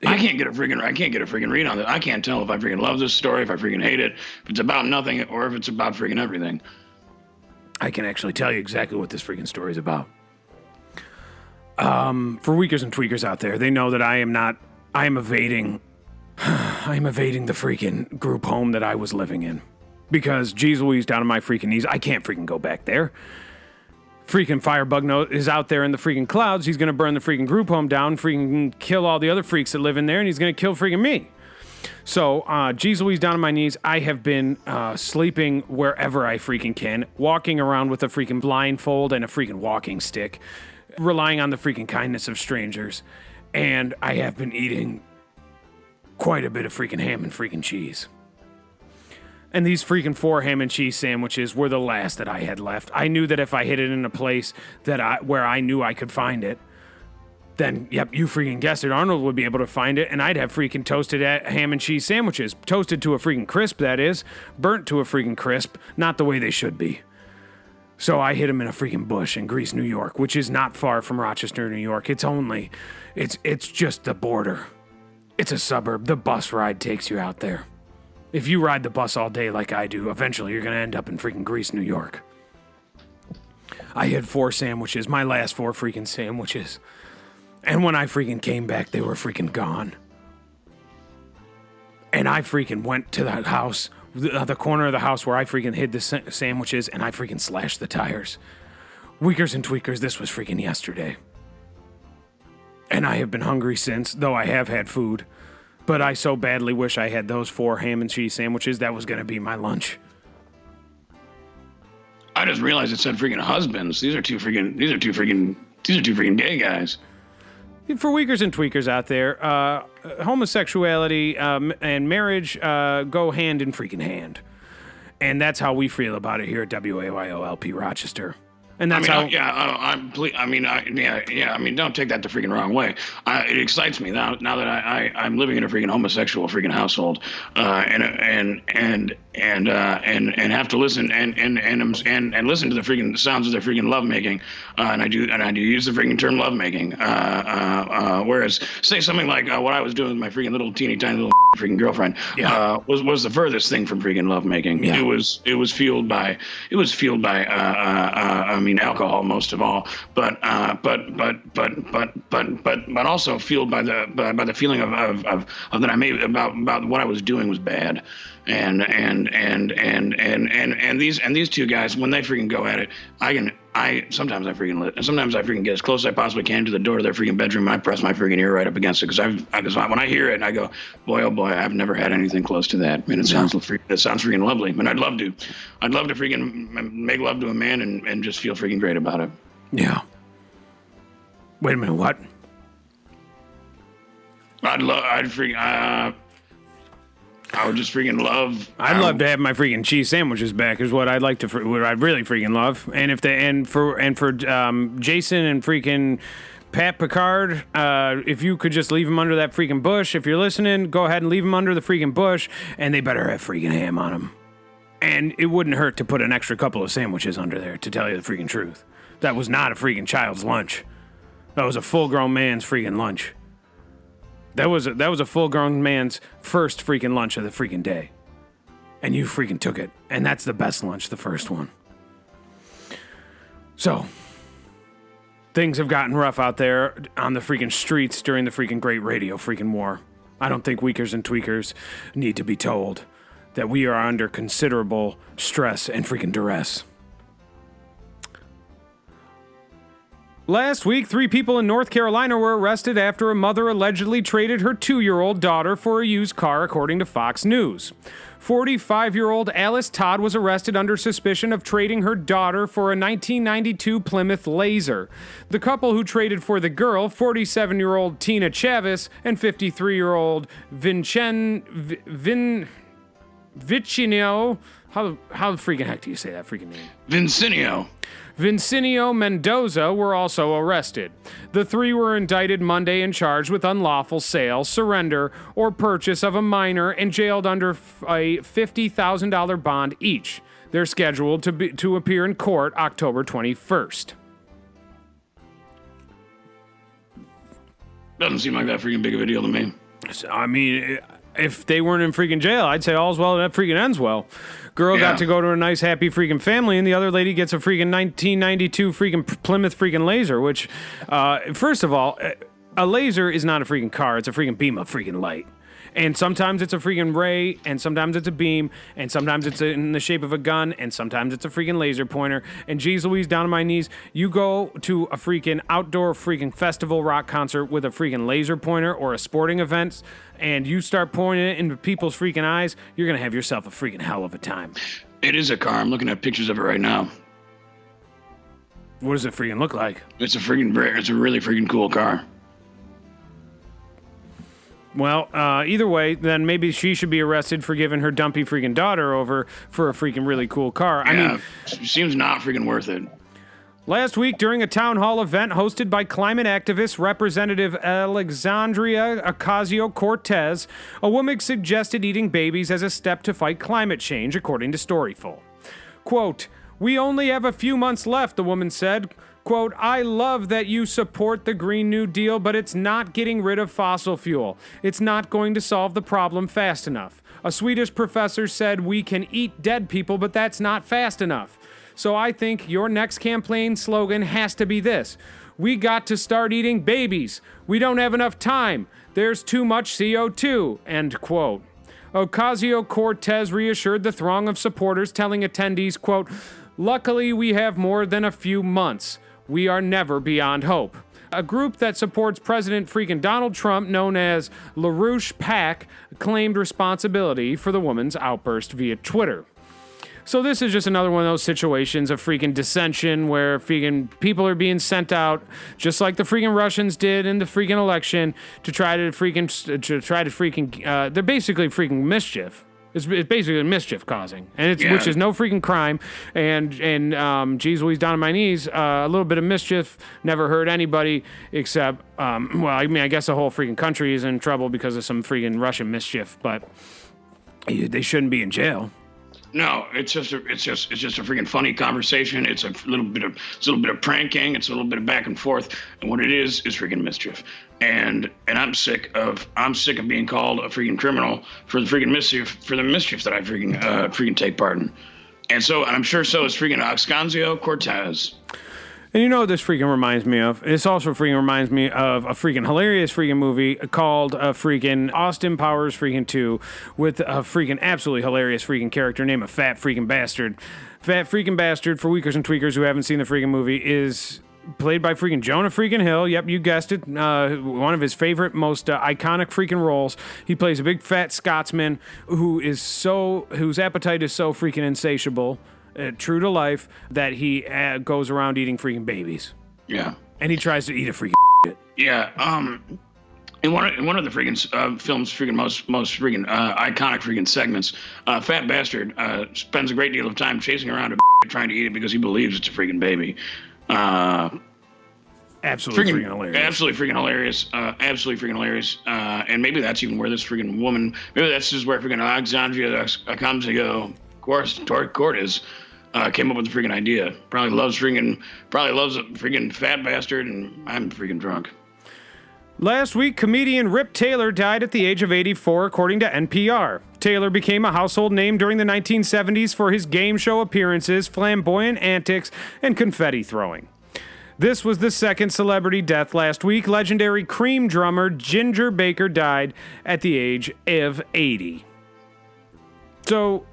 I can't get a freaking read on it. I can't tell if I freaking love this story, if I freaking hate it, if it's about nothing, or if it's about freaking everything.
I can actually tell you exactly what this freaking story is about. For Weakers and Tweakers out there, they know that I am evading the freaking group home that I was living in. because geez Louise, down on my freaking knees. I can't freaking go back there. Freaking Firebug is out there in the freaking clouds. He's going to burn the freaking group home down, freaking kill all the other freaks that live in there, and he's going to kill freaking me. So, geez Louise, down on my knees. I have been sleeping wherever I freaking can, walking around with a freaking blindfold and a freaking walking stick, relying on the freaking kindness of strangers. And I have been eating quite a bit of freaking ham and freaking cheese. And these freaking 4 ham and cheese sandwiches were the last that I had left. I knew that if I hid it in a place where I knew I could find it, then, yep, you freaking guessed it, Arnold would be able to find it, and I'd have freaking toasted ham and cheese sandwiches. Toasted to a freaking crisp, that is. Burnt to a freaking crisp. Not the way they should be. So I hid them in a freaking bush in Greece, New York, which is not far from Rochester, New York. It's just the border. It's a suburb. The bus ride takes you out there. If you ride the bus all day like I do, eventually you're going to end up in freaking Greece, New York. I had 4 sandwiches, my last 4 freaking sandwiches. And when I freaking came back, they were freaking gone. And I freaking went to that house, the corner of the house where I freaking hid the sandwiches, and I freaking slashed the tires. Weakers and tweakers, this was freaking yesterday. And I have been hungry since, though I have had food. But I so badly wish I had those 4 ham and cheese sandwiches. That was going to be my lunch.
I just realized it said freaking husbands. These are two freaking gay guys.
For weakers and tweakers out there, homosexuality and marriage go hand in freaking hand. And that's how we feel about it here at WAYO-LP Rochester. And that's don't take that the freaking wrong way. It excites me now that I'm living in a freaking homosexual freaking household, and have to listen and listen to the freaking sounds of their freaking lovemaking, and I do use the freaking term lovemaking. Whereas say something like what I was doing with my freaking little teeny tiny little freaking girlfriend was the furthest thing from freaking lovemaking. Yeah. It was fueled by alcohol most of all, but also fueled by the feeling of that I made about what I was doing was bad, and these 2 guys, when they freaking go at it, sometimes I freaking get as close as I possibly can to the door of their freaking bedroom, and I press my freaking ear right up against it because when I hear it and I go, boy oh boy, I've never had anything close to that, and it sounds freaking lovely, and I'd love to freaking make love to a man and just feel freaking great about it. Yeah. Wait a minute, what?
I would just freaking love.
I'd love to have my freaking cheese sandwiches back. Is what I'd like to. What I'd really freaking love. And if for Jason and freaking Pat Picard, if you could just leave them under that freaking bush. If you're listening, go ahead and leave them under the freaking bush, and they better have freaking ham on them. And it wouldn't hurt to put an extra couple of sandwiches under there. To tell you the freaking truth, that was not a freaking child's lunch. That was a full-grown man's freaking lunch. That was a full-grown man's first freaking lunch of the freaking day. And you freaking took it. And that's the best lunch, the first one. So, things have gotten rough out there on the freaking streets during the freaking Great Radio freaking War. I don't think weakers and tweakers need to be told that we are under considerable stress and freaking duress. Last week, 3 people in North Carolina were arrested after a mother allegedly traded her 2-year-old daughter for a used car, according to Fox News. 45-year-old Alice Todd was arrested under suspicion of trading her daughter for a 1992 Plymouth Laser. The couple who traded for the girl, 47-year-old Tina Chavis and 53-year-old Vicinio. How the freaking heck do you say that freaking name? Vincenio Mendoza were also arrested. The 3 were indicted Monday and charged with unlawful sale, surrender, or purchase of a minor and jailed under a $50,000 bond each. They're scheduled to appear in court October 21st.
Doesn't seem like that freaking big of a deal to me.
I mean, if they weren't in freaking jail, I'd say all's well that freaking ends well. Girl got to go to a nice, happy freaking family, and the other lady gets a freaking 1992 freaking Plymouth freaking Laser, which, first of all, a Laser is not a freaking car. It's a freaking beam of freaking light. And sometimes it's a freaking ray, and sometimes it's a beam, and sometimes it's in the shape of a gun, and sometimes it's a freaking laser pointer. And geez Louise, down on my knees, you go to a freaking outdoor freaking festival rock concert with a freaking laser pointer or a sporting event, and you start pointing it into people's freaking eyes, you're going to have yourself a freaking hell of a time.
It is a car. I'm looking at pictures of it right now.
What does it freaking look like?
It's a really freaking cool car.
Well, either way, then maybe she should be arrested for giving her dumpy freaking daughter over for a freaking really cool car.
Yeah,
I mean,
seems not freaking worth it.
Last week, during a town hall event hosted by climate activist Representative Alexandria Ocasio-Cortez, a woman suggested eating babies as a step to fight climate change, according to Storyful. Quote, "We only have a few months left," the woman said. Quote, "I love that you support the Green New Deal, but it's not getting rid of fossil fuel. It's not going to solve the problem fast enough. A Swedish professor said we can eat dead people, but that's not fast enough. So I think your next campaign slogan has to be this: we got to start eating babies. We don't have enough time. There's too much CO2, end quote. Ocasio-Cortez reassured the throng of supporters, telling attendees, quote, "Luckily, we have more than a few months. We are never beyond hope." A group that supports President freaking Donald Trump, known as LaRouche PAC, claimed responsibility for the woman's outburst via Twitter. So this is just another one of those situations of freaking dissension where freaking people are being sent out, just like the freaking Russians did in the freaking election, to try to freaking, they're basically freaking mischief. It's basically mischief causing, and which is no freaking crime. And geez Louise, down on my knees, a little bit of mischief never hurt anybody except, I guess the whole freaking country is in trouble because of some freaking Russian mischief, but they shouldn't be in jail.
No, it's just a freaking funny conversation. It's a little bit of pranking. It's a little bit of back and forth, and what it is freaking mischief. And I'm sick of being called a freaking criminal for the freaking mischief that I freaking take part in. And I'm sure so is freaking Ocasio-Cortez.
And you know what this freaking reminds me of? This also freaking reminds me of a freaking hilarious freaking movie called freaking Austin Powers freaking 2 with a freaking absolutely hilarious freaking character named a Fat Freaking Bastard. Fat Freaking Bastard, for weakers and tweakers who haven't seen the freaking movie, is played by freaking Jonah freaking Hill. Yep, you guessed it. One of his favorite, most iconic freaking roles. He plays a big fat Scotsman whose appetite is so freaking insatiable, true to life, that he goes around eating freaking babies.
Yeah.
And he tries to eat a freaking shit.
Yeah. In one of the freaking film's freaking most freaking iconic freaking segments, Fat Bastard spends a great deal of time chasing around a trying to eat it because he believes it's a freaking baby.
Absolutely freaking hilarious.
Absolutely freaking hilarious. Absolutely freaking hilarious. And maybe that's even where this freaking woman, maybe that's just where freaking Alexandria Ocasio-Cortez came up with the freaking idea. Probably loves a freaking fat bastard, and I'm freaking drunk.
Last week, comedian Rip Taylor died at the age of 84, according to NPR. Taylor became a household name during the 1970s for his game show appearances, flamboyant antics, and confetti throwing. This was the second celebrity death last week. Legendary Cream drummer Ginger Baker died at the age of 80. So,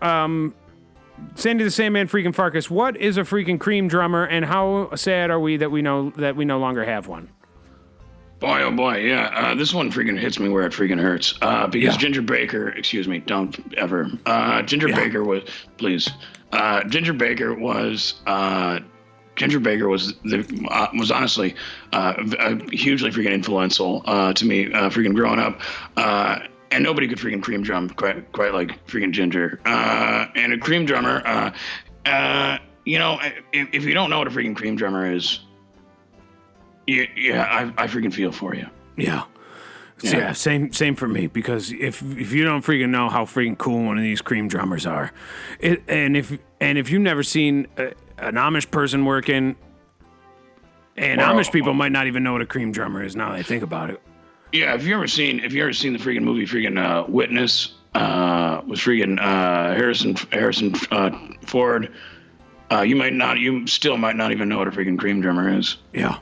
Sandy the Sandman freaking Farkas, what is a freaking Cream drummer, and how sad are we that we no longer have one?
Boy, oh boy, yeah. This one freaking hits me where it freaking hurts. Because Ginger Baker, excuse me, don't ever. Ginger Baker was honestly hugely freaking influential to me freaking growing up. And nobody could freaking cream drum quite like freaking Ginger. And a cream drummer, if you don't know what a freaking cream drummer is, I freaking feel for you.
Yeah, same for me, because if you don't freaking know how freaking cool one of these cream drummers are, and if you've never seen an Amish person working, and Amish people might not even know what a cream drummer is now that I think about it.
Yeah, if you ever seen the freaking movie freaking Witness with freaking Harrison Ford, you still might not even know what a freaking cream drummer is.
Yeah.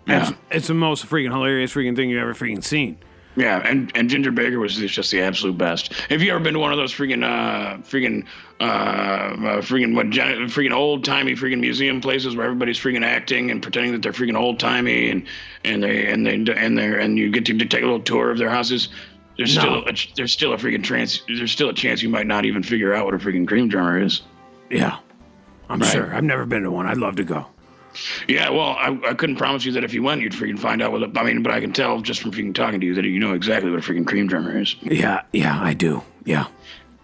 Yeah. It's the most freaking hilarious freaking thing you've ever freaking seen.
Yeah, and Ginger Baker was just the absolute best. Have you ever been to one of those freaking old timey freaking museum places where everybody's freaking acting and pretending that they're freaking old timey and you get to take a little tour of their houses? There's still a chance you might not even figure out what a freaking cream drummer is.
Yeah, I'm sure. I've never been to one. I'd love to go.
Yeah, well, I couldn't promise you that if you went, you'd freaking find out but I can tell just from freaking talking to you that you know exactly what a freaking cream drummer is.
Yeah, I do. Yeah.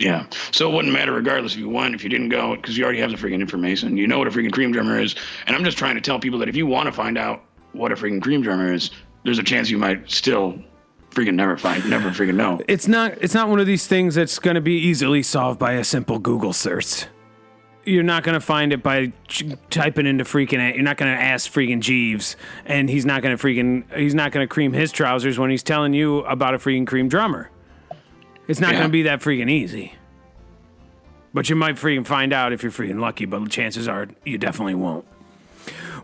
Yeah. So it wouldn't matter regardless if you went, if you didn't go, because you already have the freaking information. You know what a freaking cream drummer is. And I'm just trying to tell people that if you want to find out what a freaking cream drummer is, there's a chance you might still freaking never freaking know.
It's not one of these things that's going to be easily solved by a simple Google search. You're not going to find it by typing into freaking. You're not going to ask freaking Jeeves, and he's not going to cream his trousers when he's telling you about a freaking cream drummer. It's not going to be that freaking easy. But you might freaking find out if you're freaking lucky, but chances are you definitely won't.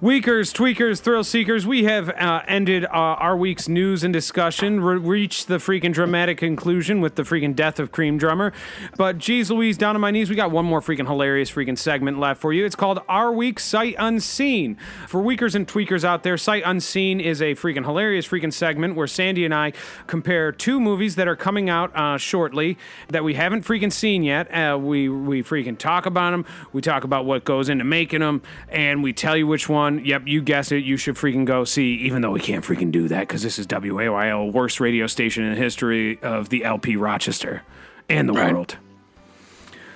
Weakers, tweakers, thrill seekers, we have ended our week's news and discussion, reached the freaking dramatic conclusion with the freaking death of Cream Drummer. But geez Louise, down on my knees, we got one more freaking hilarious freaking segment left for you. It's called Our Week Sight Unseen. For weakers and tweakers out there, Sight Unseen is a freaking hilarious freaking segment where Sandy and I compare two movies that are coming out shortly that we haven't freaking seen yet. We freaking talk about them. We talk about what goes into making them, and we tell you which one. Yep, you guessed it. You should freaking go see, even though we can't freaking do that because this is WAYL, worst radio station in the history of the LP Rochester and the world.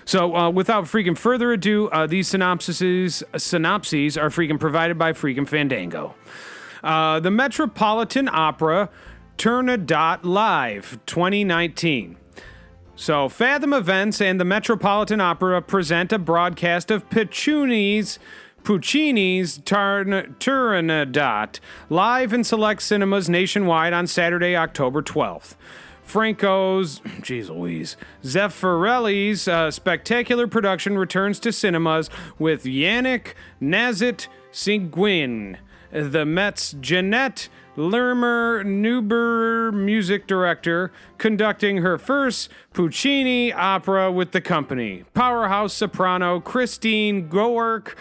So without freaking further ado, these synopses are freaking provided by freaking Fandango. The Metropolitan Opera Turandot Live 2019. So Fathom Events and the Metropolitan Opera present a broadcast of Puccini's Turandot live in select cinemas nationwide on Saturday, October 12th. Franco's, Zeffirelli's spectacular production returns to cinemas with Yannick Nazit-Seguin, the Met's Jeanette Lermer-Neuber music director, conducting her first Puccini opera with the company. Powerhouse soprano Christine Gorky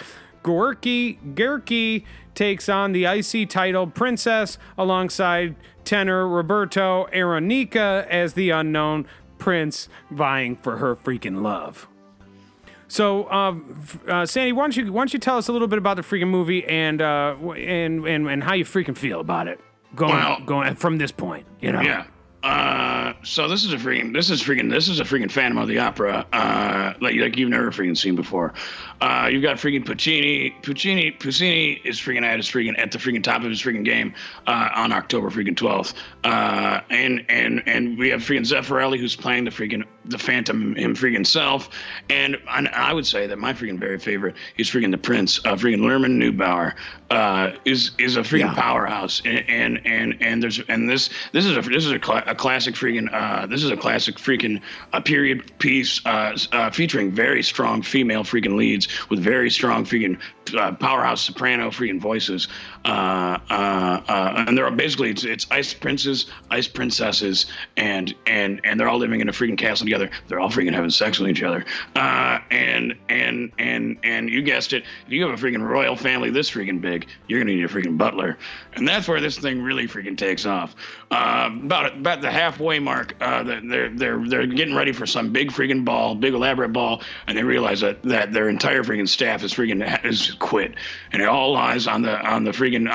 takes on the icy titled princess alongside tenor Roberto Aronica as the unknown prince vying for her freaking love. So, Sandy, why don't you tell us a little bit about the freaking movie and how you freaking feel about it going from this point, you know?
Yeah. So this is a freaking Phantom of the Opera, like you've never freaking seen before. You've got freaking Puccini is freaking at the freaking top of his freaking game, on October freaking 12th. And we have freaking Zeffirelli who's playing the Phantom him freaking self. And I would say that my freaking very favorite is freaking the Prince, freaking Lerman Neubauer, is a freaking powerhouse. And this is a classic freaking period piece featuring very strong female freaking leads with very strong freaking powerhouse soprano freaking voices, and they're all basically it's ice princes, ice princesses, and they're all living in a freaking castle together. They're all freaking having sex with each other, and you guessed it, if you have a freaking royal family this freaking big, you're gonna need a freaking butler, and that's where this thing really freaking takes off. About the halfway mark, they're getting ready for some big freaking ball, big elaborate ball, and they realize that their entire freaking staff is quit, and it all lies on the freaking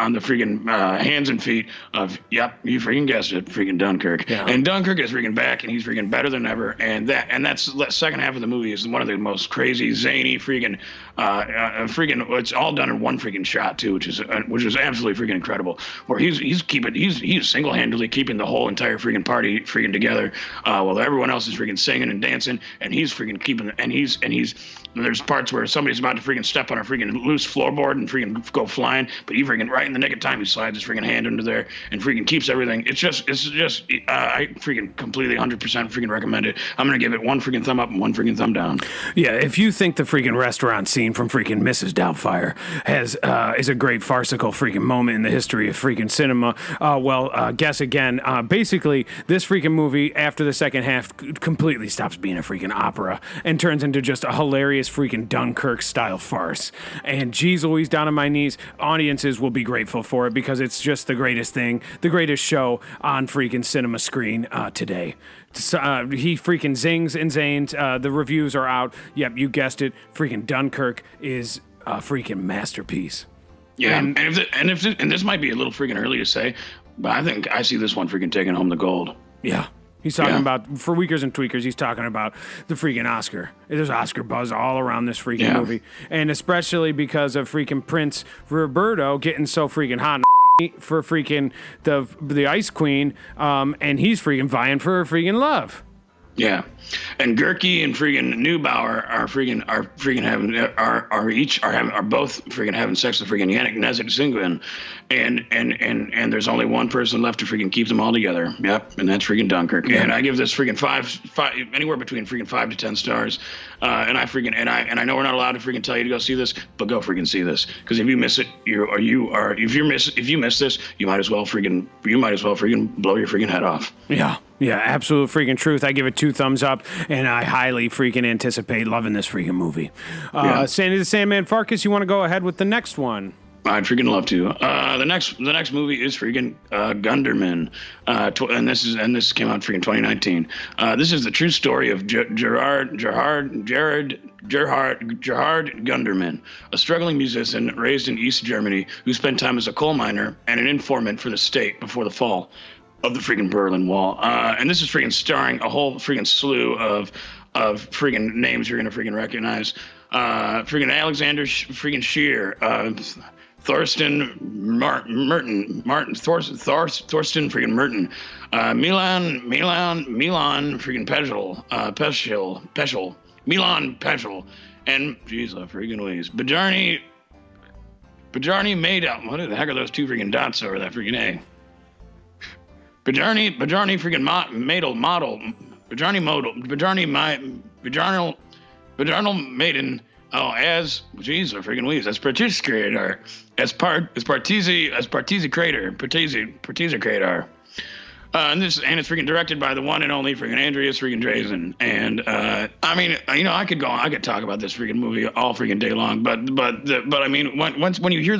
hands and feet of, yep, you freaking guessed it, freaking Dunkirk. Yeah. And Dunkirk is freaking back, and he's freaking better than ever. And that's the second half of the movie is one of the most crazy, zany freaking it's all done in one freaking shot too, which is absolutely freaking incredible. Where he's single-handedly keeping the whole entire freaking party freaking together, while everyone else is freaking singing and dancing, and he's freaking keeping, and he's there's parts where somebody's about to freaking step on a freaking loose floorboard and freaking go flying, but he freaking right in the nick of time he slides his freaking hand under there and freaking keeps everything. It's just I freaking completely 100% freaking recommend it. I'm gonna give it one freaking thumb up and one freaking thumb down.
Yeah, if you think the freaking restaurant scene scene from freaking Mrs. Doubtfire is a great farcical freaking moment in the history of freaking cinema. Guess again. Basically, this freaking movie, after the second half, completely stops being a freaking opera and turns into just a hilarious freaking Dunkirk-style farce. And geez Louise, down on my knees, audiences will be grateful for it because it's just the greatest thing, the greatest show on freaking cinema screen today. He freaking zings and zanes. The reviews are out. Yep, you guessed it. Freaking Dunkirk is a freaking masterpiece.
Yeah, and this might be a little freaking early to say, but I think I see this one freaking taking home the gold.
Yeah. He's talking about, for Weakers and Tweakers, he's talking about the freaking Oscar. There's Oscar buzz all around this freaking movie. And especially because of freaking Prince Roberto getting so freaking hot for freaking the Ice Queen, and he's freaking vying for her freaking love.
Yeah, and Gerke and freaking Neubauer are both freaking having sex with freaking Yannick Nezik-Singuin, and there's only one person left to freaking keep them all together. Yep, and that's freaking Dunkirk. Yeah. And I give this freaking five anywhere between freaking 5 to 10 stars. And I know we're not allowed to freaking tell you to go see this, but go freaking see this, because if you miss it, if you miss this, you might as well freaking blow your freaking head off.
Yeah. Yeah, absolute freaking truth. I give it 2 thumbs up, and I highly freaking anticipate loving this freaking movie. Sandy the Sandman Farkas, you want to go ahead with the next one?
I'd freaking love to. The next movie is freaking Gunderman, and this came out freaking 2019. This is the true story of Gerhard Gunderman, a struggling musician raised in East Germany who spent time as a coal miner and an informant for the state before the fall of the freaking Berlin Wall. And this is freaking starring a whole freaking slew of freaking names you're gonna freaking recognize. Freaking Alexander freaking Scheer, Thorsten Merton, Thorsten freaking Merton, Milan freaking Peschel, Milan Peschel, and geez, freaking Louise, Bjarni Maydal. What the heck are those 2 freaking dots over that freaking A? Bjarni freaking model, Bjarni Maiden. Oh, as geez, freaking weaves. That's Partisi creator. As Partisi creator. And it's freaking directed by the one and only freaking Andreas freaking Drazen. And I mean, I could talk about this freaking movie all freaking day long. But I mean, when you hear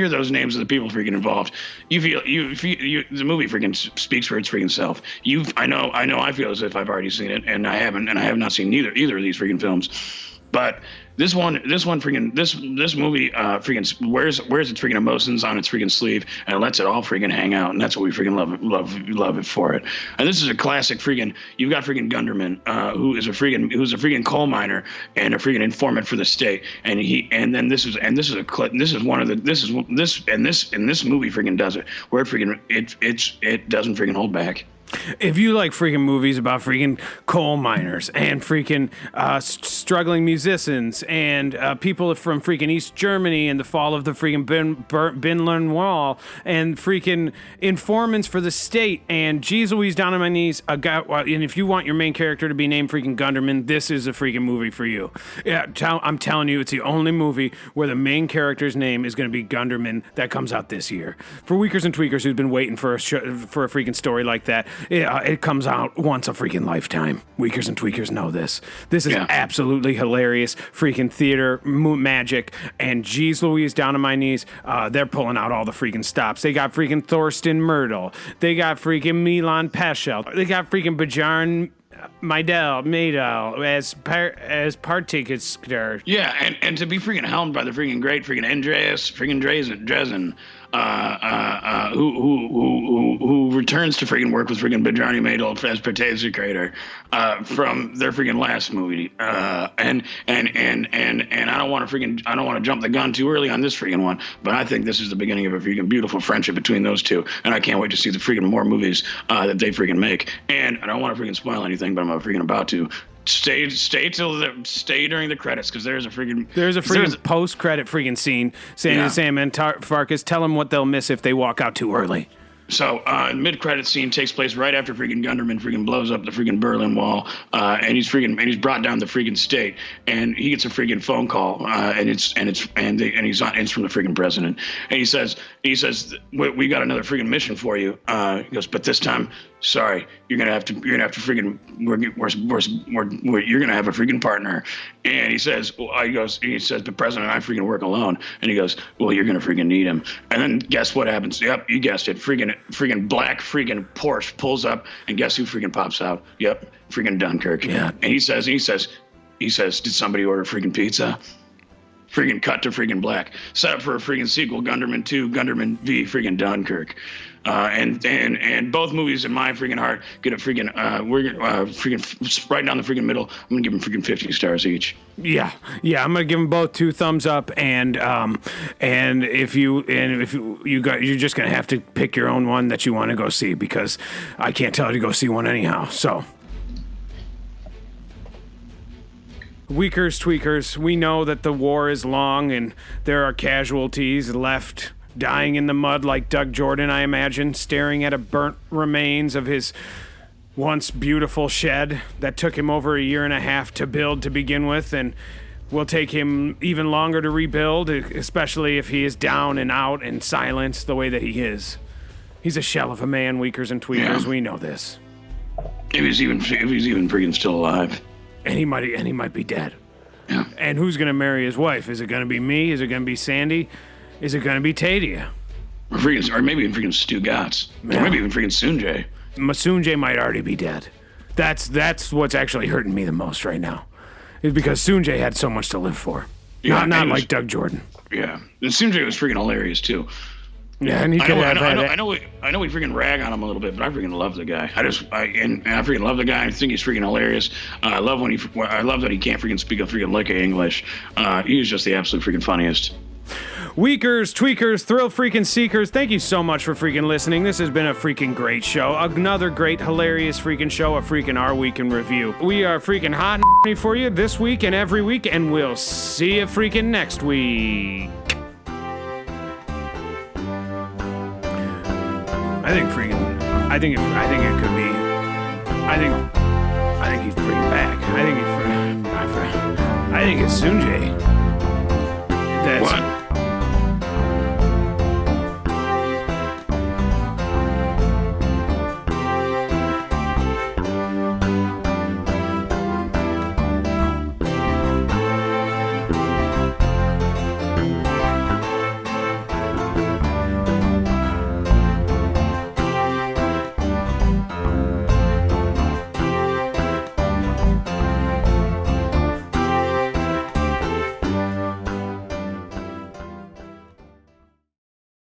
those names of the people freaking involved, you feel the movie freaking speaks for its freaking self. I feel as if I've already seen it, and I haven't, and I have not seen either of these freaking films. But this movie freaking wears its freaking emotions on its freaking sleeve and lets it all freaking hang out, and that's what we freaking love it for it. And this is a classic freaking. You've got freaking Gunderman, who's a freaking coal miner and a freaking informant for the state, and this movie freaking does it, where it doesn't freaking hold back.
If you like freaking movies about freaking coal miners and freaking struggling musicians and people from freaking East Germany and the fall of the freaking Berlin Wall and freaking informants for the state and geez Louise, down on my knees, and if you want your main character to be named freaking Gunderman, this is a freaking movie for you. Yeah, I'm telling you, it's the only movie where the main character's name is going to be Gunderman that comes out this year. For Weakers and Tweakers who've been waiting for a freaking story like that, it comes out once a freaking lifetime. Weakers and Tweakers know this. This is absolutely hilarious freaking theater magic. And geez Louise, down on my knees, they're pulling out all the freaking stops. They got freaking Thorsten Myrtle. They got freaking Milan Peschel. They got freaking Bjarni Maydal as Partisi.
Yeah, and to be freaking helmed by the freaking great freaking Andreas freaking Drazen, who returns to freaking work with freaking Bjarni Maydal as Partisi creator from their freaking last movie. And I don't want to jump the gun too early on this freaking one, but I think this is the beginning of a freaking beautiful friendship between those two, and I can't wait to see the freaking more movies that they freaking make. And I don't want to freaking spoil anything, but I'm freaking about to. Stay during the credits, because there's a freaking
post-credit freaking scene. Sandy the Sandman Farkas, tell them what they'll miss if they walk out too early.
So mid-credit scene takes place right after freaking Gunderman freaking blows up the freaking Berlin Wall, and he's brought down the freaking state, and he gets a freaking phone call, and it's from the freaking president, and he says we got another freaking mission for you. He goes, but this time, sorry, you're gonna have to freaking you're gonna have a freaking partner, and he says, the president and I freaking work alone, and he goes, well, you're gonna freaking need him, and then guess what happens? Yep, you guessed it, freaking black freaking Porsche pulls up, and guess who freaking pops out? Yep, freaking Dunkirk.
Yeah.
And he says, did somebody order freaking pizza? Freaking cut to freaking black. Set up for a freaking sequel, Gunderman 2, Gunderman v freaking Dunkirk. And both movies in my freaking heart get a freaking freaking right down the freaking middle. I'm gonna give them freaking 50 stars each.
Yeah, I'm gonna give them both 2 thumbs up, and if you're just gonna have to pick your own one that you want to go see, because I can't tell you to go see one anyhow. So, Weakers, tweakers, we know that the war is long and there are casualties left dying in the mud like Doug Jordan, I imagine, staring at a burnt remains of his once beautiful shed that took him over a year and a half to build to begin with, and will take him even longer to rebuild, especially if he is down and out and silent the way that he is. He's a shell of a man, Weakers and tweakers. Yeah. We know this.
If he's even freaking still alive.
And he might be dead.
Yeah.
And who's gonna marry his wife? Is it gonna be me? Is it gonna be Sandy? Is it gonna be Tadia?
Or maybe even freaking Stu Gatz. Yeah. Or maybe even freaking Soonjay.
Soonjay might already be dead. That's what's actually hurting me the most right now. Is because Soonjay had so much to live for. Yeah, not like Doug Jordan.
Yeah. And Soonjay was freaking hilarious too.
Yeah, and he could have had it.
I know we freaking rag on him a little bit, but I freaking love the guy. I freaking love the guy. I think he's freaking hilarious. I love that he can't freaking speak a freaking lick of English. He's just the absolute freaking funniest.
Weakers, tweakers, thrill freaking seekers, thank you so much for freaking listening. This has been a freaking great show. Another great, hilarious freaking show, a freaking Our Week in Review. We are freaking hot and for you this week and every week, and we'll see you freaking next week. I think it could be. I think he's bringing back. I think it's Soonjay.